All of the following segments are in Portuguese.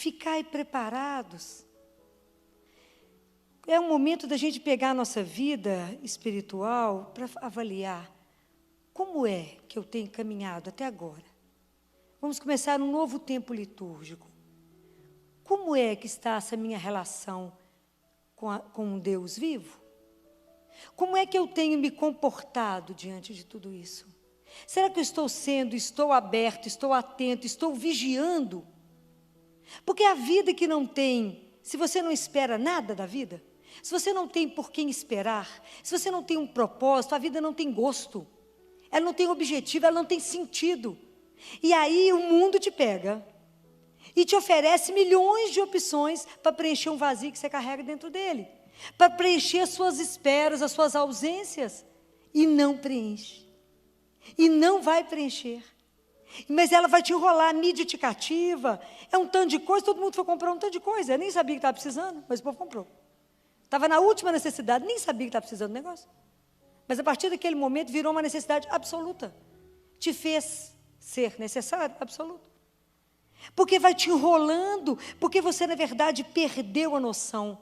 Ficai preparados. É um momento da gente pegar a nossa vida espiritual para avaliar como é que eu tenho caminhado até agora. Vamos começar um novo tempo litúrgico. Como é que está essa minha relação com um Deus vivo? Como é que eu tenho me comportado diante de tudo isso? Será que eu estou aberto, estou atento, estou vigiando? Porque a vida que não tem, se você não espera nada da vida, se você não tem por quem esperar, se você não tem um propósito, a vida não tem gosto, ela não tem objetivo, ela não tem sentido. E aí o mundo te pega e te oferece milhões de opções para preencher um vazio que você carrega dentro dele, para preencher as suas esperas, as suas ausências, e não preenche, e não vai preencher. Mas ela vai te enrolar, a mídia te cativa, é um tanto de coisa, todo mundo foi comprar um tanto de coisa, eu nem sabia que estava precisando, mas o povo comprou. Estava na última necessidade, nem sabia que estava precisando do negócio. Mas a partir daquele momento virou uma necessidade absoluta. Te fez ser necessário, absoluto. Porque vai te enrolando, porque você, na verdade, perdeu a noção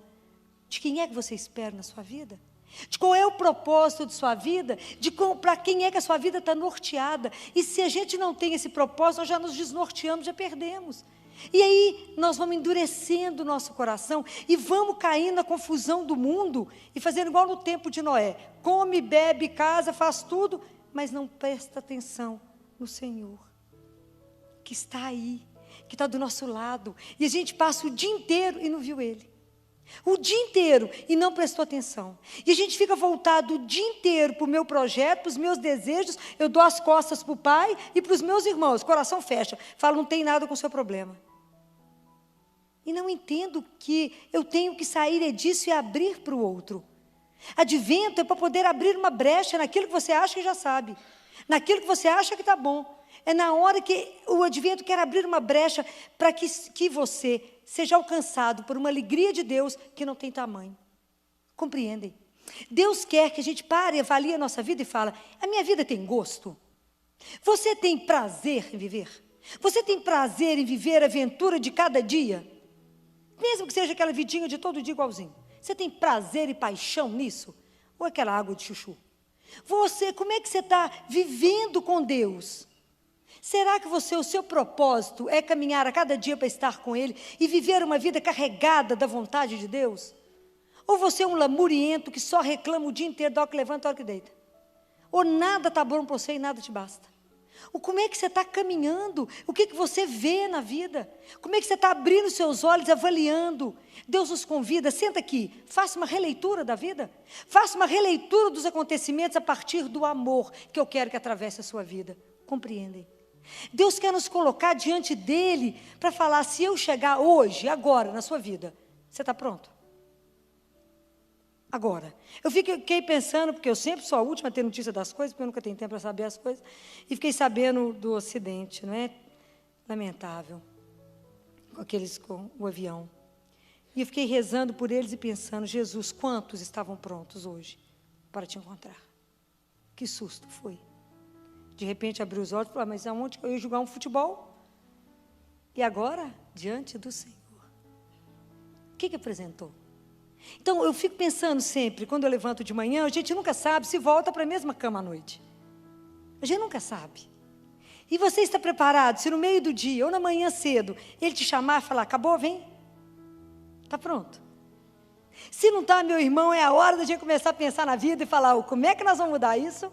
de quem é que você espera na sua vida, de qual é o propósito de sua vida, de para quem é que a sua vida está norteada. E se a gente não tem esse propósito, nós já nos desnorteamos, já perdemos. E aí nós vamos endurecendo o nosso coração e vamos caindo na confusão do mundo e fazendo igual no tempo de Noé. Come, bebe, casa, faz tudo, mas não presta atenção no Senhor, que está aí, que está do nosso lado. E a gente passa o dia inteiro e não viu Ele. O dia inteiro e não prestou atenção. E a gente fica voltado o dia inteiro para o meu projeto, para os meus desejos. Eu dou as costas para o pai e para os meus irmãos. O coração fecha. Falo, não tem nada com o seu problema. E não entendo que eu tenho que sair disso e abrir para o outro. Advento é para poder abrir uma brecha naquilo que você acha que já sabe, naquilo que você acha que está bom. É na hora que o advento quer abrir uma brecha para que você seja alcançado por uma alegria de Deus que não tem tamanho. Compreendem? Deus quer que a gente pare e avalie a nossa vida e fala, a minha vida tem gosto? Você tem prazer em viver? Você tem prazer em viver a aventura de cada dia? Mesmo que seja aquela vidinha de todo dia igualzinho. Você tem prazer e paixão nisso? Ou aquela água de chuchu? Como é que você está vivendo com Deus? Será que o seu propósito é caminhar a cada dia para estar com Ele e viver uma vida carregada da vontade de Deus? Ou você é um lamuriento que só reclama o dia inteiro, da hora que levanta, da hora que deita? Ou nada está bom para você e nada te basta? Ou como é que você está caminhando? O que você vê na vida? Como é que você está abrindo seus olhos, avaliando? Deus nos convida, senta aqui, faça uma releitura da vida. Faça uma releitura dos acontecimentos a partir do amor que eu quero que atravesse a sua vida. Compreendem? Deus quer nos colocar diante dEle para falar, se eu chegar hoje, agora, na sua vida, você está pronto? Agora, eu fiquei pensando, porque eu sempre sou a última a ter notícia das coisas, porque eu nunca tenho tempo para saber as coisas, e fiquei sabendo do acidente, não é? Lamentável, com o avião. E eu fiquei rezando por eles e pensando, Jesus, quantos estavam prontos hoje para te encontrar? Que susto foi. De repente abriu os olhos e falou, mas aonde eu ia jogar um futebol? E agora, diante do Senhor. O que apresentou? Então, eu fico pensando sempre, quando eu levanto de manhã, a gente nunca sabe se volta para a mesma cama à noite. A gente nunca sabe. E você está preparado, se no meio do dia, ou na manhã cedo, Ele te chamar e falar, acabou, vem? Está pronto. Se não está, meu irmão, é a hora da gente começar a pensar na vida e falar, como é que nós vamos mudar isso?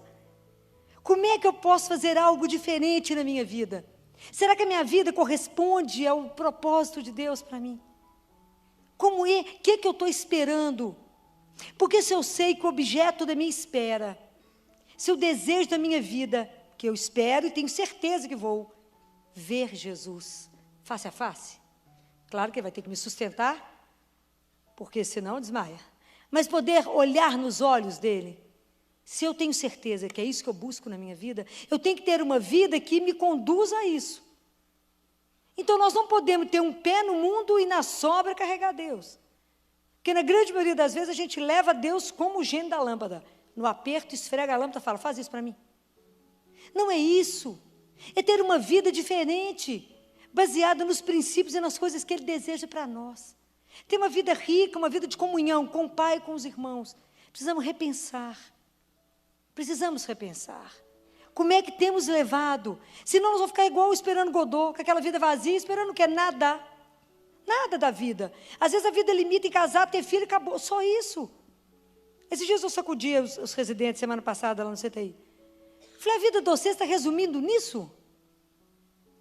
Como é que eu posso fazer algo diferente na minha vida? Será que a minha vida corresponde ao propósito de Deus para mim? Como é? O que eu estou esperando? Porque se eu sei que o objeto da minha espera, se o desejo da minha vida, que eu espero e tenho certeza que vou ver Jesus face a face, claro que Ele vai ter que me sustentar, porque senão desmaia, mas poder olhar nos olhos dEle, se eu tenho certeza que é isso que eu busco na minha vida, eu tenho que ter uma vida que me conduza a isso. Então, nós não podemos ter um pé no mundo e na sobra carregar Deus. Porque na grande maioria das vezes a gente leva Deus como o gênio da lâmpada. No aperto, esfrega a lâmpada e fala, faz isso para mim. Não é isso. É ter uma vida diferente. baseada nos princípios e nas coisas que Ele deseja para nós. Ter uma vida rica, uma vida de comunhão com o Pai e com os irmãos. Precisamos repensar. Precisamos repensar. Como é que temos levado? Senão nós vamos ficar igual esperando Godot, com aquela vida vazia, esperando o quê? Nada. Nada da vida. Às vezes a vida limita em casar, ter filho, acabou. Só isso. Esses dias eu sacudi os residentes, semana passada, lá no CTI. Falei, a vida de vocês está resumindo nisso?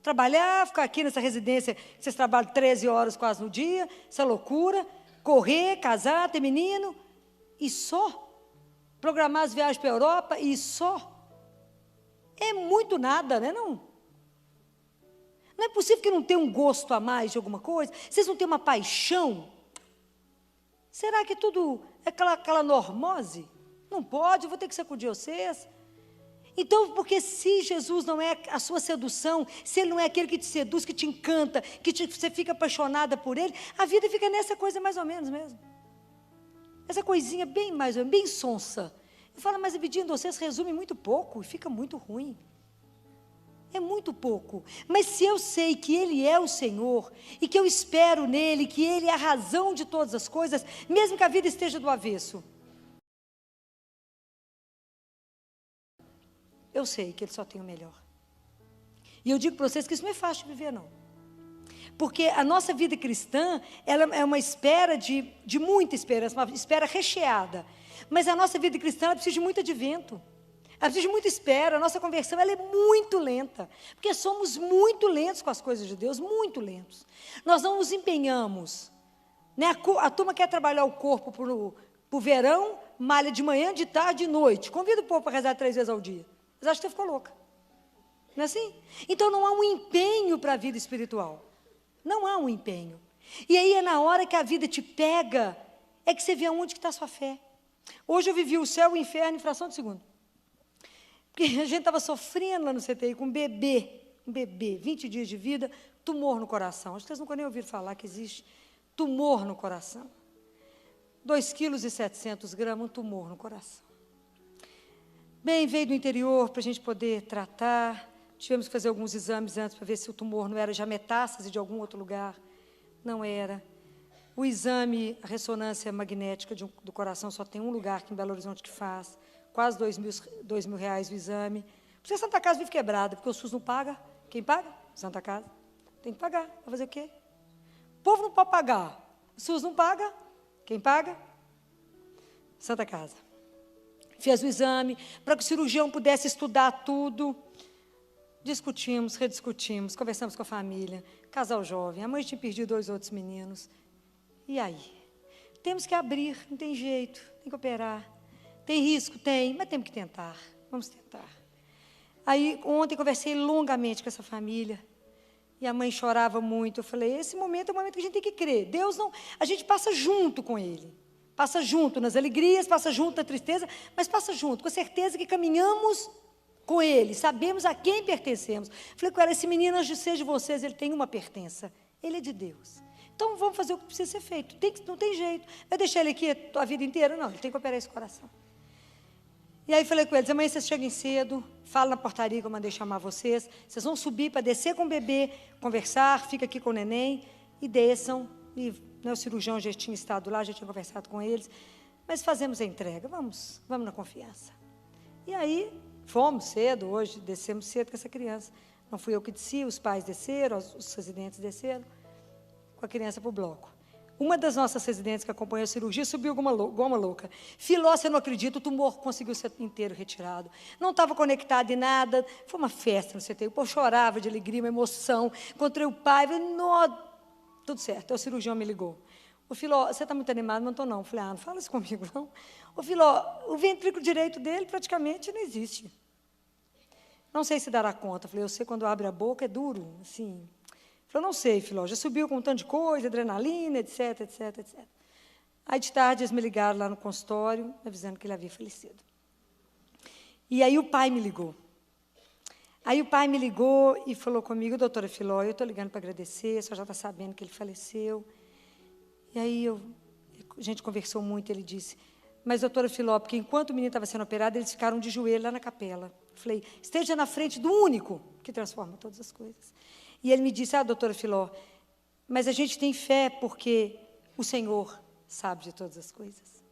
Trabalhar, ficar aqui nessa residência, vocês trabalham 13 horas quase no dia, essa loucura, correr, casar, ter menino, e só. Programar as viagens para a Europa, e só. É muito nada, né, não? Não é possível que não tenha um gosto a mais de alguma coisa? Vocês não têm uma paixão? Será que tudo é aquela normose? Não pode, eu vou ter que sacudir vocês. Então, porque se Jesus não é a sua sedução, se Ele não é aquele que te seduz, que te encanta, você fica apaixonada por Ele, a vida fica nessa coisa mais ou menos mesmo. Essa coisinha bem mais ou menos, bem sonsa. Eu falo, mas a vidinha de vocês resume muito pouco e fica muito ruim. É muito pouco. Mas se eu sei que Ele é o Senhor, e que eu espero nele, que Ele é a razão de todas as coisas, mesmo que a vida esteja do avesso, eu sei que Ele só tem o melhor. E eu digo para vocês que isso não é fácil de viver, não. Porque a nossa vida cristã, ela é uma espera de muita esperança, uma espera recheada. Mas a nossa vida cristã, ela precisa de muito advento. Ela precisa de muita espera. A nossa conversão, ela é muito lenta. Porque somos muito lentos com as coisas de Deus, muito lentos. Nós não nos empenhamos. Né? A turma quer trabalhar o corpo para o verão, malha de manhã, de tarde e de noite. Convida o povo para rezar 3 vezes ao dia. Mas acho que você ficou louca. Não é assim? Então não há um empenho para a vida espiritual. Não há um empenho. E aí é na hora que a vida te pega, é que você vê aonde que está a sua fé. Hoje eu vivi o céu e o inferno em fração de segundo. Porque a gente estava sofrendo lá no CTI com um bebê, 20 dias de vida, tumor no coração. Acho que vocês nunca nem ouviram falar que existe tumor no coração. 2,7 kg, um tumor no coração. Bem, veio do interior para a gente poder tratar. Tivemos que fazer alguns exames antes para ver se o tumor não era já metástase de algum outro lugar. Não era. O exame, a ressonância magnética do coração, só tem um lugar aqui em Belo Horizonte que faz. Quase R$2.000 o exame. Por isso a Santa Casa vive quebrada, porque o SUS não paga. Quem paga? Santa Casa. Tem que pagar. Vai fazer o quê? O povo não pode pagar. O SUS não paga. Quem paga? Santa Casa. Fez o exame, para que o cirurgião pudesse estudar tudo. Discutimos, rediscutimos, conversamos com a família, casal jovem, a mãe tinha perdido 2 outros meninos. E aí? Temos que abrir, não tem jeito, tem que operar. Tem risco? Tem, mas temos que tentar, vamos tentar. Aí, ontem, conversei longamente com essa família, e a mãe chorava muito. Eu falei, esse momento é o momento que a gente tem que crer. Deus não, a gente passa junto com Ele. Passa junto nas alegrias, passa junto na tristeza, mas passa junto, com a certeza que caminhamos com Ele, sabemos a quem pertencemos. Falei com ela, esse menino, antes de ser de vocês, ele tem uma pertença, ele é de Deus. Então, vamos fazer o que precisa ser feito, não tem jeito. Vai deixar ele aqui a vida inteira? Não, ele tem que operar esse coração. E aí falei com eles, amanhã vocês cheguem cedo, fala na portaria que eu mandei chamar vocês, vocês vão subir para descer com o bebê, conversar, fica aqui com o neném, e desçam, e né, o cirurgião já tinha estado lá, já tinha conversado com eles, mas fazemos a entrega, vamos na confiança. E aí, fomos cedo, hoje descemos cedo com essa criança. Não fui eu que desci, os pais desceram, os residentes desceram, com a criança para o bloco. Uma das nossas residentes que acompanhou a cirurgia subiu igual uma louca. Filó, você não acredita, o tumor conseguiu ser inteiro retirado. Não estava conectado em nada. Foi uma festa no CTI. O povo chorava de alegria, uma emoção. Encontrei o pai, falei, tudo certo. Aí o cirurgião me ligou. Ô, Filó, você está muito animado? Não estou, não. Falei, não fala isso comigo, não. Ô, Filó, o ventrículo direito dele praticamente não existe. Não sei se dará conta. Falei, eu sei quando abre a boca é duro, assim. Falei, não sei, Filó, já subiu com um tanto de coisa, adrenalina, etc, etc, etc. Aí, de tarde, eles me ligaram lá no consultório, avisando que ele havia falecido. E aí o pai me ligou. Aí o pai me ligou e falou comigo, doutora Filó, eu estou ligando para agradecer, a senhora já está sabendo que ele faleceu. E aí a gente conversou muito, ele disse, mas doutora Filó, porque enquanto o menino estava sendo operado, eles ficaram de joelho lá na capela. Falei, esteja na frente do único que transforma todas as coisas. E ele me disse, doutora Filó, mas a gente tem fé porque o Senhor sabe de todas as coisas.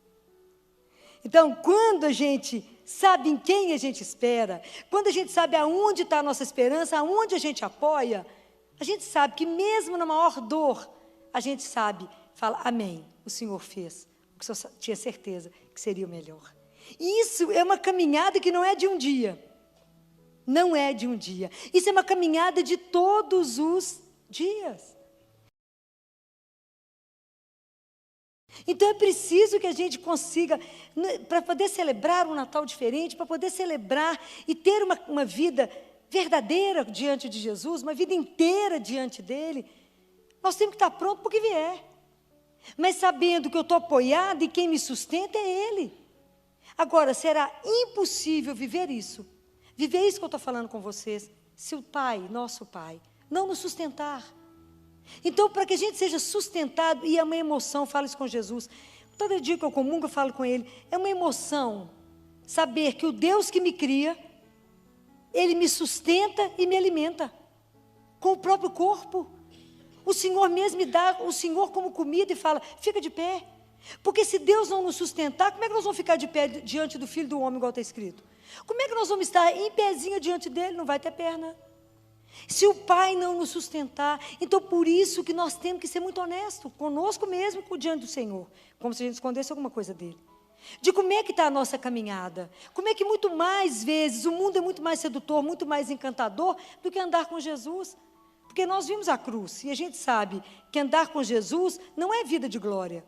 Então, quando a gente sabe em quem a gente espera, quando a gente sabe aonde está a nossa esperança, aonde a gente apoia, a gente sabe que mesmo na maior dor, a gente sabe, fala, amém, o Senhor fez o que o Senhor tinha certeza que seria o melhor. E isso é uma caminhada que não é de um dia. Não é de um dia. Isso é uma caminhada de todos os dias. Então é preciso que a gente consiga, para poder celebrar um Natal diferente, para poder celebrar e ter uma vida verdadeira diante de Jesus, uma vida inteira diante dEle, nós temos que estar prontos para o que vier. Mas sabendo que eu estou apoiado e quem me sustenta é Ele. Agora, será impossível viver isso que eu estou falando com vocês, se o Pai, nosso Pai, não nos sustentar. Então, para que a gente seja sustentado, e é uma emoção, falo isso com Jesus, todo dia que eu comungo, eu falo com Ele, é uma emoção saber que o Deus que me cria, Ele me sustenta e me alimenta, com o próprio corpo. O Senhor mesmo me dá, o Senhor como comida e fala, fica de pé. Porque se Deus não nos sustentar, como é que nós vamos ficar de pé diante do Filho do Homem, igual está escrito? Como é que nós vamos estar em pezinho diante dEle? Não vai ter perna. Se o Pai não nos sustentar, então por isso que nós temos que ser muito honestos, conosco mesmo, diante do Senhor, como se a gente escondesse alguma coisa dEle. De como é que está a nossa caminhada, como é que muito mais vezes, o mundo é muito mais sedutor, muito mais encantador, do que andar com Jesus. Porque nós vimos a cruz, e a gente sabe que andar com Jesus não é vida de glória,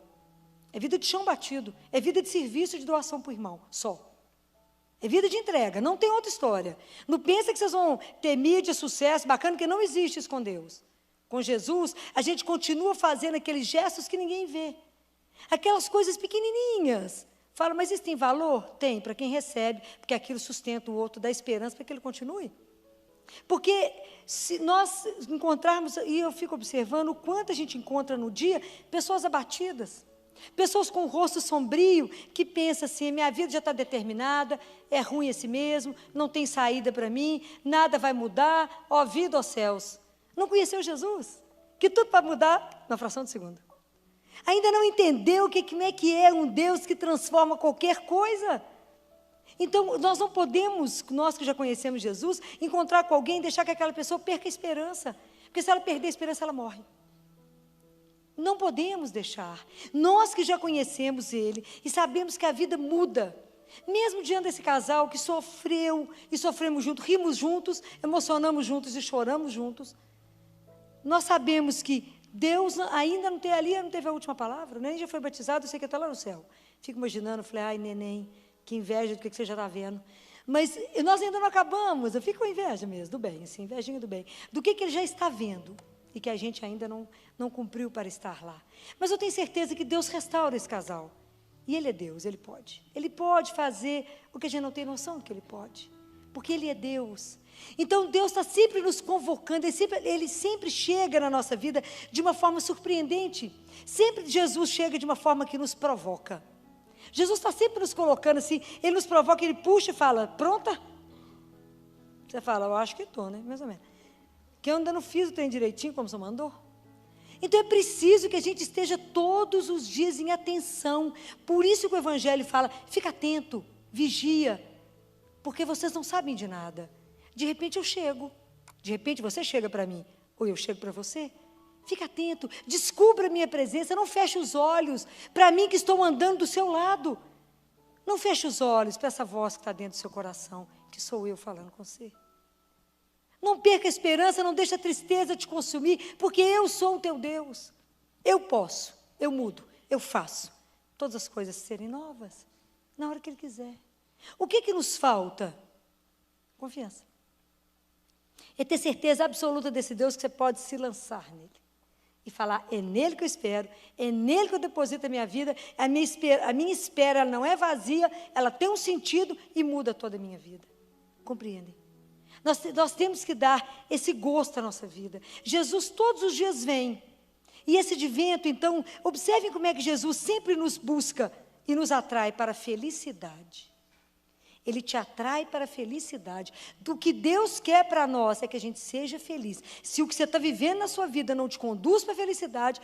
é vida de chão batido, é vida de serviço, de doação para o irmão, só. É vida de entrega, não tem outra história. Não pensa que vocês vão ter mídia, sucesso, bacana, porque não existe isso com Deus. Com Jesus, a gente continua fazendo aqueles gestos que ninguém vê. Aquelas coisas pequenininhas. Fala, mas isso tem valor? Tem, para quem recebe, porque aquilo sustenta o outro, dá esperança para que ele continue. Porque se nós encontrarmos, e eu fico observando o quanto a gente encontra no dia, pessoas abatidas. Pessoas com o rosto sombrio, que pensam assim, minha vida já está determinada, é ruim esse mesmo, não tem saída para mim, nada vai mudar, ó vida, ó céus. Não conheceu Jesus, que tudo para mudar na fração de segundo. Ainda não entendeu como é que é um Deus que transforma qualquer coisa. Então, nós não podemos, nós que já conhecemos Jesus, encontrar com alguém e deixar que aquela pessoa perca a esperança, porque se ela perder a esperança, ela morre. Não podemos deixar. Nós que já conhecemos Ele e sabemos que a vida muda, mesmo diante desse casal que sofreu e sofremos juntos, rimos juntos, emocionamos juntos e choramos juntos, nós sabemos que Deus ainda não teve a última palavra, nem já foi batizado, eu sei que está lá no céu. Fico imaginando, falei, ai neném, que inveja do que você já está vendo. Mas nós ainda não acabamos, eu fico com inveja mesmo, do bem, assim, invejinha do bem, do que ele já está vendo. E que a gente ainda não cumpriu para estar lá. Mas eu tenho certeza que Deus restaura esse casal. E Ele é Deus, Ele pode. Ele pode fazer o que a gente não tem noção que Ele pode. Porque Ele é Deus. Então Deus está sempre nos convocando, Ele sempre chega na nossa vida de uma forma surpreendente. Sempre Jesus chega de uma forma que nos provoca. Jesus está sempre nos colocando assim, Ele nos provoca, Ele puxa e fala, pronta? Você fala, eu acho que estou, né? Mais ou menos. Que eu ainda não fiz o trem direitinho, como o senhor mandou. Então é preciso que a gente esteja todos os dias em atenção. Por isso que o Evangelho fala, fica atento, vigia, porque vocês não sabem de nada. De repente eu chego, de repente você chega para mim, ou eu chego para você. Fica atento, descubra a minha presença, não feche os olhos para mim que estou andando do seu lado. Não feche os olhos para essa voz que está dentro do seu coração, que sou eu falando com você. Não perca a esperança, não deixe a tristeza te consumir, porque eu sou o teu Deus. Eu posso, eu mudo, eu faço todas as coisas serem novas, na hora que Ele quiser. O que nos falta? Confiança. É ter certeza absoluta desse Deus que você pode se lançar nele. E falar, é nele que eu espero, é nele que eu deposito a minha vida, a minha espera ela não é vazia, ela tem um sentido e muda toda a minha vida. Compreendem? Nós temos que dar esse gosto à nossa vida. Jesus todos os dias vem. E esse advento, então, observem como é que Jesus sempre nos busca e nos atrai para a felicidade. Ele te atrai para a felicidade. Do que Deus quer para nós é que a gente seja feliz. Se o que você está vivendo na sua vida não te conduz para a felicidade,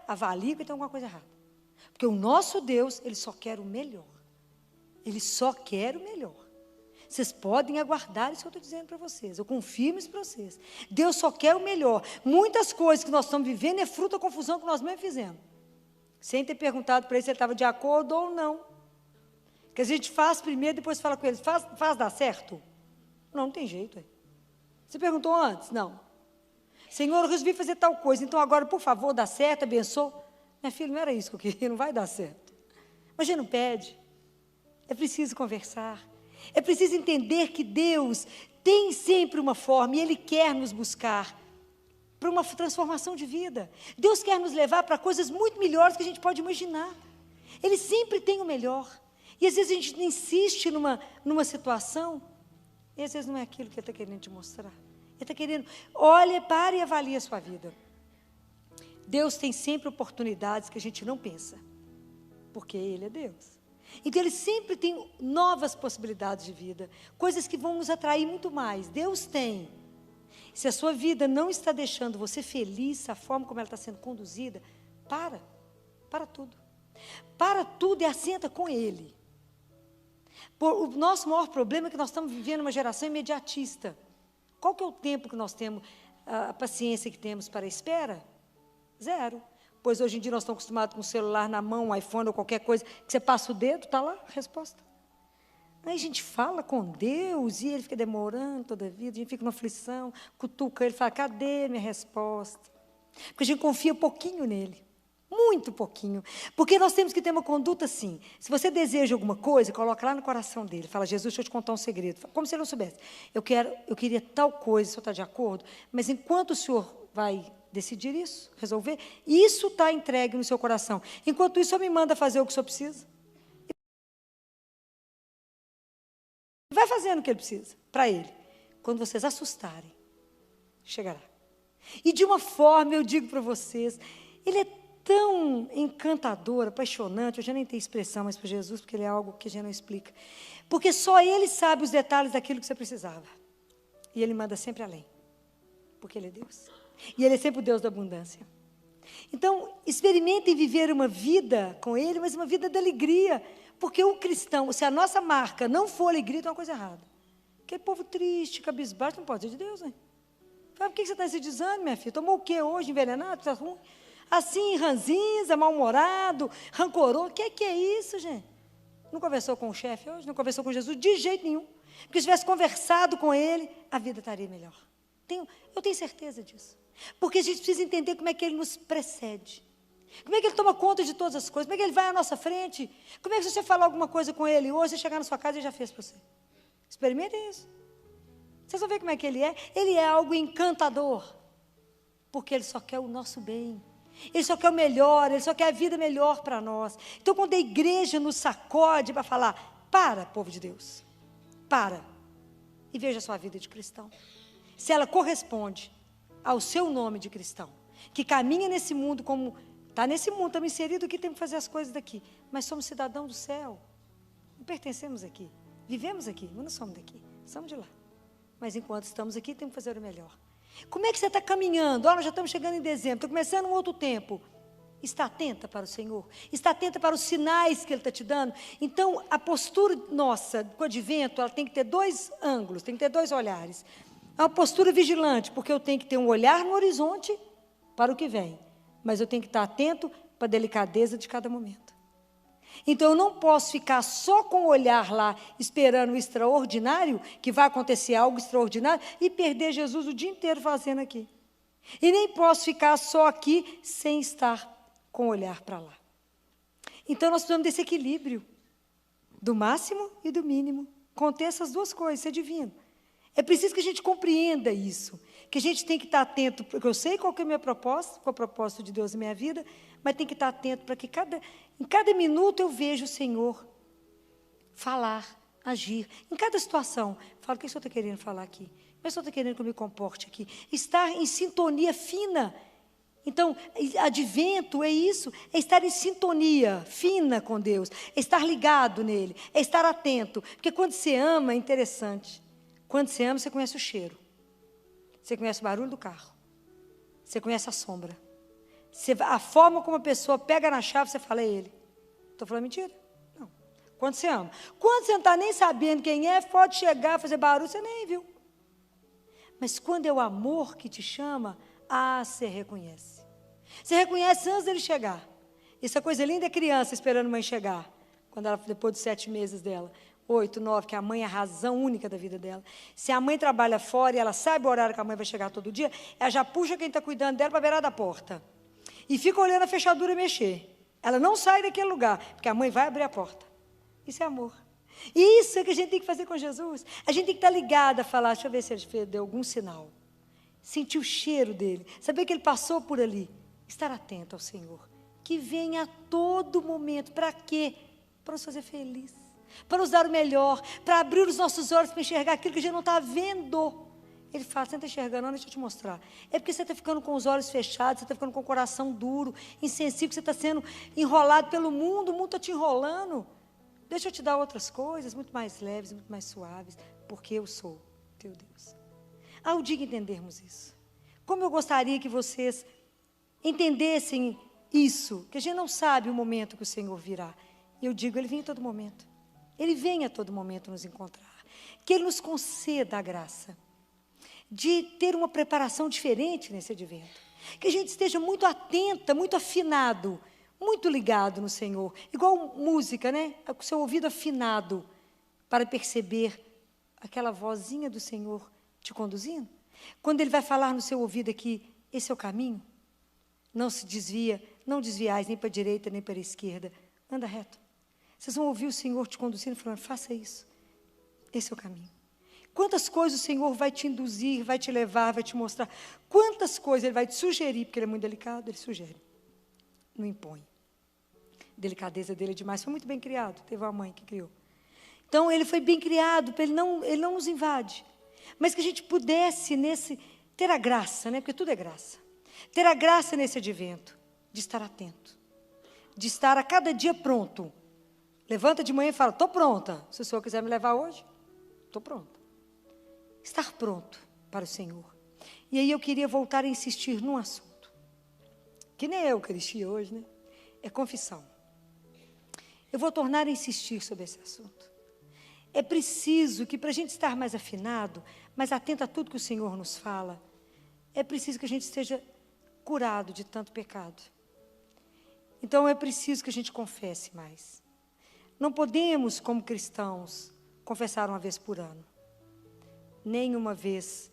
avalie que tem alguma coisa errada. Porque o nosso Deus, Ele só quer o melhor. Ele só quer o melhor. Vocês podem aguardar isso que eu estou dizendo para vocês. Eu confirmo isso para vocês. Deus só quer o melhor. Muitas coisas que nós estamos vivendo é fruto da confusão que nós mesmos fizemos. Sem ter perguntado para ele se ele estava de acordo ou não. Que a gente faz primeiro, depois fala com ele, faz dar certo? Não tem jeito. Você perguntou antes? Não. Senhor, eu resolvi fazer tal coisa, então agora, por favor, dá certo, abençoa. Minha filha, não era isso que eu queria, não vai dar certo. Mas a gente não pede. É preciso conversar. É preciso entender que Deus tem sempre uma forma e Ele quer nos buscar para uma transformação de vida. Deus quer nos levar para coisas muito melhores que a gente pode imaginar. Ele sempre tem o melhor. E às vezes a gente insiste numa situação, e às vezes não é aquilo que Ele está querendo te mostrar. Ele está querendo, olha, pare e avalie a sua vida. Deus tem sempre oportunidades que a gente não pensa, porque Ele é Deus. Então Ele sempre tem novas possibilidades de vida, coisas que vão nos atrair muito mais. Deus tem. Se a sua vida não está deixando você feliz, a forma como ela está sendo conduzida, para tudo. Para tudo e assenta com Ele. O nosso maior problema é que nós estamos vivendo uma geração imediatista. Qual que é o tempo que nós temos, a paciência que temos para a espera? 0. Pois hoje em dia nós estamos acostumados com o celular na mão, um iPhone ou qualquer coisa, que você passa o dedo, está lá a resposta. Aí a gente fala com Deus e Ele fica demorando toda a vida, a gente fica numa aflição, cutuca Ele, fala, cadê minha resposta? Porque a gente confia pouquinho nele. Muito pouquinho. Porque nós temos que ter uma conduta assim. Se você deseja alguma coisa, coloca lá no coração dele. Fala, Jesus, deixa eu te contar um segredo. Como se ele não soubesse. Eu queria tal coisa, o senhor está de acordo? Mas enquanto o senhor vai decidir isso, resolver, isso está entregue no seu coração. Enquanto isso, o senhor me manda fazer o que o senhor precisa. Vai fazendo o que ele precisa, para ele. Quando vocês assustarem, chegará. E de uma forma, eu digo para vocês, ele é tão encantador, apaixonante, eu já nem tenho expressão mais para Jesus, porque ele é algo que a gente não explica. Porque só Ele sabe os detalhes daquilo que você precisava. E Ele manda sempre além. Porque Ele é Deus. E Ele é sempre o Deus da abundância. Então, experimentem viver uma vida com Ele, mas uma vida de alegria. Porque o cristão, se a nossa marca não for alegria, tem uma coisa errada. Aquele povo triste, cabisbaixo, não pode ser de Deus, né? Por que você está nesse desânimo, minha filha? Tomou o quê hoje? Envenenado? Está ruim? Assim, ranzinza, mal-humorado, rancoroso. O que é isso, gente? Não conversou com o chefe hoje? Não conversou com Jesus? De jeito nenhum. Porque se tivesse conversado com Ele, a vida estaria melhor. Eu tenho certeza disso. Porque a gente precisa entender como é que Ele nos precede. Como é que Ele toma conta de todas as coisas? Como é que Ele vai à nossa frente? Como é que se você falar alguma coisa com Ele hoje, você chegar na sua casa, Ele já fez para você? Experimentem isso. Vocês vão ver como é que Ele é. Ele é algo encantador. Porque Ele só quer o nosso bem. Ele só quer o melhor, Ele só quer a vida melhor para nós. Então, quando a igreja nos sacode para falar, para, povo de Deus, para, e veja a sua vida de cristão. Se ela corresponde ao seu nome de cristão, que caminha nesse mundo como, está nesse mundo, estamos inseridos aqui, temos que fazer as coisas daqui, mas somos cidadãos do céu, não pertencemos aqui, vivemos aqui, mas não somos daqui, somos de lá. Mas enquanto estamos aqui, temos que fazer o melhor. Como é que você está caminhando? Nós já estamos chegando em dezembro, está começando um outro tempo. Está atenta para o Senhor? Está atenta para os sinais que Ele está te dando? Então, a postura nossa, com o advento, ela tem que ter 2 ângulos, tem que ter 2 olhares. É uma postura vigilante, porque eu tenho que ter um olhar no horizonte para o que vem, mas eu tenho que estar atento para a delicadeza de cada momento. Então, eu não posso ficar só com o olhar lá, esperando o extraordinário, que vai acontecer algo extraordinário, e perder Jesus o dia inteiro fazendo aqui. E nem posso ficar só aqui, sem estar com o olhar para lá. Então, nós precisamos desse equilíbrio, do máximo e do mínimo. Conter essas 2 coisas, ser divino. É preciso que a gente compreenda isso, que a gente tem que estar atento, porque eu sei qual que é a minha proposta, qual é o propósito de Deus na minha vida, mas tem que estar atento para que em cada minuto eu veja o Senhor falar, agir. Em cada situação, falo, o que o Senhor está querendo falar aqui? Como é que o Senhor está querendo que eu me comporte aqui? Estar em sintonia fina, Então, advento é isso, é estar em sintonia fina com Deus, é estar ligado nele, é estar atento. Porque quando você ama, é interessante. Quando você ama, você conhece o cheiro. Você conhece o barulho do carro. Você conhece a sombra. A forma como a pessoa pega na chave, você fala, é ele. Estou falando mentira? Não. Quando você ama. Quando você não está nem sabendo quem é, pode chegar, fazer barulho, você nem viu. Mas quando é o amor que te chama, você reconhece. Você reconhece antes dele chegar. Essa coisa linda é criança esperando a mãe chegar. Quando ela, depois de 7 meses dela. 8, 9, que a mãe é a razão única da vida dela. Se a mãe trabalha fora e ela sabe o horário que a mãe vai chegar todo dia, ela já puxa quem está cuidando dela para a beirada da porta. E fica olhando a fechadura mexer. Ela não sai daquele lugar, porque a mãe vai abrir a porta. Isso é amor. E isso é que a gente tem que fazer com Jesus. A gente tem que estar ligada a falar, deixa eu ver se ele deu algum sinal. Sentir o cheiro dele. Saber que ele passou por ali. Estar atento ao Senhor. Que venha a todo momento. Para quê? Para nos fazer feliz. Para nos dar o melhor. Para abrir os nossos olhos para enxergar aquilo que a gente não está vendo. Ele fala, você não está enxergando, não, deixa eu te mostrar. É porque você está ficando com os olhos fechados, você está ficando com o coração duro, insensível, você está sendo enrolado pelo mundo, o mundo está te enrolando. Deixa eu te dar outras coisas, muito mais leves, muito mais suaves, porque eu sou teu Deus. Ao dia que entendermos isso, como eu gostaria que vocês entendessem isso, que a gente não sabe o momento que o Senhor virá. E eu digo, ele vem a todo momento. Ele vem a todo momento nos encontrar. Que ele nos conceda a graça de ter uma preparação diferente nesse advento. Que a gente esteja muito atenta, muito afinado, muito ligado no Senhor. Igual música, né? Com o seu ouvido afinado para perceber aquela vozinha do Senhor te conduzindo. Quando Ele vai falar no seu ouvido aqui, esse é o caminho. Não se desvia, não desviais nem para a direita nem para a esquerda. Anda reto. Vocês vão ouvir o Senhor te conduzindo e falando, faça isso. Esse é o caminho. Quantas coisas o Senhor vai te induzir, vai te levar, vai te mostrar. Quantas coisas Ele vai te sugerir, porque Ele é muito delicado, Ele sugere. Não impõe. A delicadeza dele é demais. Foi muito bem criado, teve uma mãe que criou. Então, ele foi bem criado, ele não nos invade. Mas que a gente pudesse ter a graça, né? Porque tudo é graça. Ter a graça nesse advento, de estar atento. De estar a cada dia pronto. Levanta de manhã e fala, estou pronta. Se o Senhor quiser me levar hoje, estou pronta. Estar pronto para o Senhor. E aí eu queria voltar a insistir num assunto. Que nem é Eucaristia hoje, né? É confissão. Eu vou tornar a insistir sobre esse assunto. É preciso que, para a gente estar mais afinado, mais atento a tudo que o Senhor nos fala, é preciso que a gente esteja curado de tanto pecado. Então, é preciso que a gente confesse mais. Não podemos, como cristãos, confessar uma vez por ano. Nem uma vez,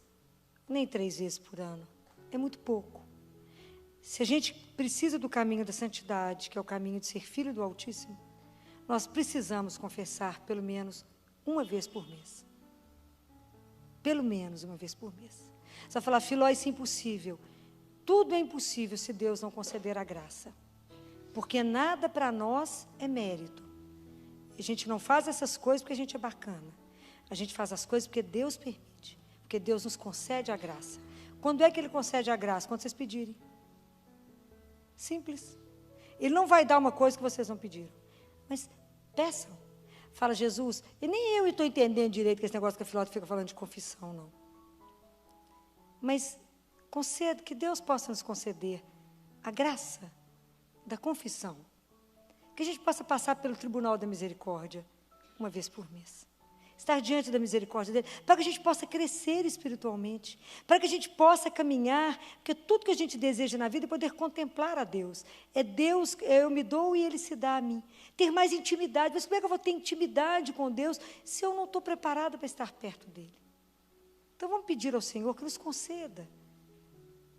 nem 3 vezes por ano. É muito pouco. Se a gente precisa do caminho da santidade, que é o caminho de ser filho do Altíssimo, nós precisamos confessar pelo menos uma vez por mês. Pelo menos uma vez por mês. Você vai falar, Filó, isso é impossível. Tudo é impossível se Deus não conceder a graça. Porque nada para nós é mérito. A gente não faz essas coisas porque a gente é bacana. A gente faz as coisas porque Deus permite. Porque Deus nos concede a graça. Quando é que Ele concede a graça? Quando vocês pedirem. Simples. Ele não vai dar uma coisa que vocês não pediram. Mas peçam. Fala, Jesus, e nem eu estou entendendo direito que esse negócio que a Filó fica falando de confissão, não. Mas conceda, que Deus possa nos conceder a graça da confissão. Que a gente possa passar pelo tribunal da misericórdia uma vez por mês. Estar diante da misericórdia dele, para que a gente possa crescer espiritualmente, para que a gente possa caminhar, porque tudo que a gente deseja na vida é poder contemplar a Deus. É Deus, eu me dou e Ele se dá a mim. Ter mais intimidade. Mas como é que eu vou ter intimidade com Deus se eu não estou preparada para estar perto dEle? Então vamos pedir ao Senhor que nos conceda,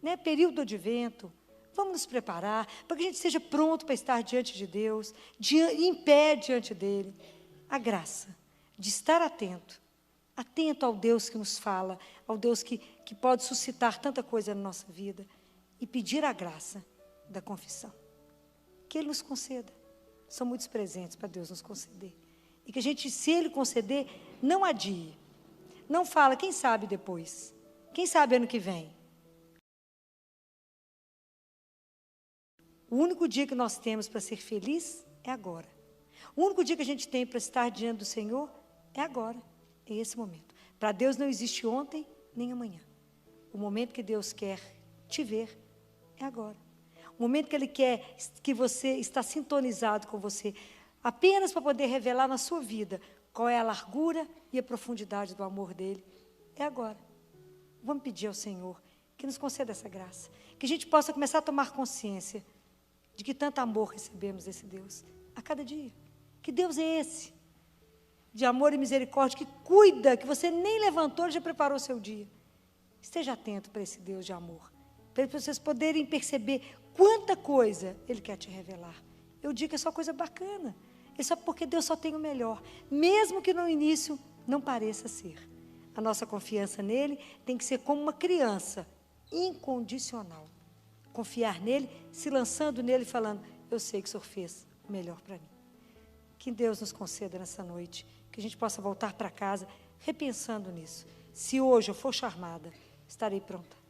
né? Período do advento, vamos nos preparar, para que a gente seja pronto para estar diante de Deus, em pé diante dEle. A graça de estar atento ao Deus que nos fala, ao Deus que pode suscitar tanta coisa na nossa vida, e pedir a graça da confissão. Que Ele nos conceda. São muitos presentes para Deus nos conceder. E que a gente, se Ele conceder, não adie. Não fala, quem sabe depois? Quem sabe ano que vem? O único dia que nós temos para ser feliz é agora. O único dia que a gente tem para estar diante do Senhor é agora, é esse momento. Para Deus não existe ontem nem amanhã. O momento que Deus quer te ver é agora. O momento que Ele quer que você está sintonizado com você, apenas para poder revelar na sua vida qual é a largura e a profundidade do amor dEle, é agora. Vamos pedir ao Senhor que nos conceda essa graça, que a gente possa começar a tomar consciência de que tanto amor recebemos desse Deus a cada dia. Que Deus é esse, de amor e misericórdia, que cuida, que você nem levantou, Ele já preparou o seu dia. Esteja atento para esse Deus de amor, para vocês poderem perceber quanta coisa Ele quer te revelar. Eu digo que é só coisa bacana, é só porque Deus só tem o melhor, mesmo que no início não pareça ser. A nossa confiança nele tem que ser como uma criança, incondicional. Confiar nele, se lançando nele e falando, eu sei que o Senhor fez o melhor para mim. Que Deus nos conceda nessa noite, que a gente possa voltar para casa repensando nisso. Se hoje eu for chamada, estarei pronta.